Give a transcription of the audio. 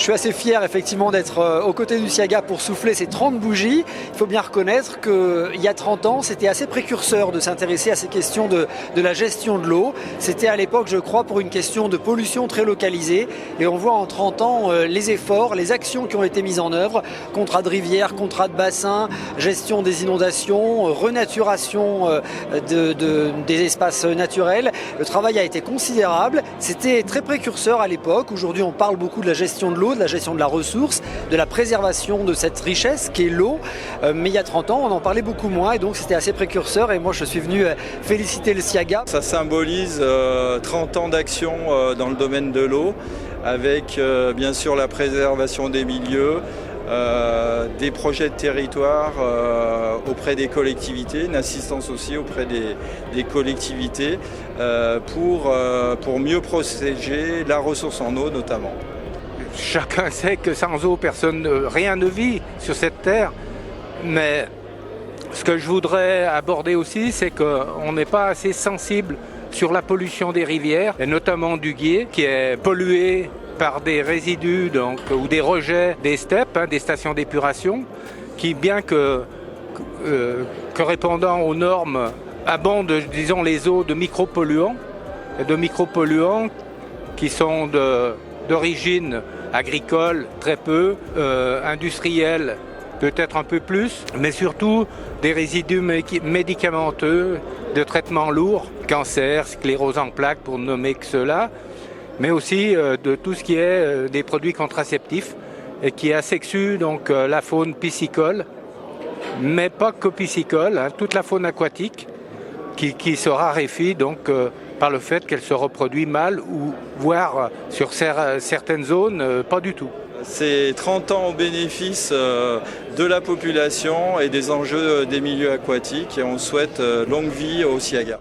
suis assez fier effectivement d'être aux côtés du Siaga pour souffler ces 30 bougies. Il faut bien reconnaître qu'il y a 30 ans, c'était assez précurseur de s'intéresser à ces questions de la gestion de l'eau. C'était à l'époque, je crois, pour une question de pollution très localisée. Et on voit en 30 ans les efforts, les actions qui ont été mises en œuvre. Contrat de rivière, contrat de bassin, gestion des inondations, renaturation des espaces naturels. Le travail a été considérable. C'était très précurseur à l'époque. Aujourd'hui, on parle beaucoup de la gestion de l'eau, de la gestion de la ressource, de la préservation de cette richesse qui est l'eau. Mais il y a 30 ans, on en parlait beaucoup moins et donc c'était assez précurseur. Et moi, je suis venu féliciter le Siaga. Ça symbolise 30 ans d'action dans le domaine de l'eau, avec bien sûr la préservation des milieux, des projets de territoire auprès des collectivités, une assistance aussi auprès des collectivités pour mieux protéger la ressource en eau notamment. Chacun sait que sans eau, rien ne vit sur cette terre, mais ce que je voudrais aborder aussi, c'est qu'on n'est pas assez sensible sur la pollution des rivières, et notamment du Guiers, qui est pollué par des résidus ou des rejets des steppes, des stations d'épuration, qui, bien que répondant aux normes, abondent, disons, les eaux de micropolluants qui sont d'origine agricole, très peu, industrielle, peut-être un peu plus, mais surtout des résidus médicamenteux, de traitements lourds, cancer, sclérose en plaques, pour nommer que cela, mais aussi de tout ce qui est des produits contraceptifs et qui asexue donc la faune piscicole, mais pas que piscicole, toute la faune aquatique qui se raréfie donc par le fait qu'elle se reproduit mal ou voire sur certaines zones pas du tout. C'est 30 ans au bénéfice de la population et des enjeux des milieux aquatiques et on souhaite longue vie au Siaga.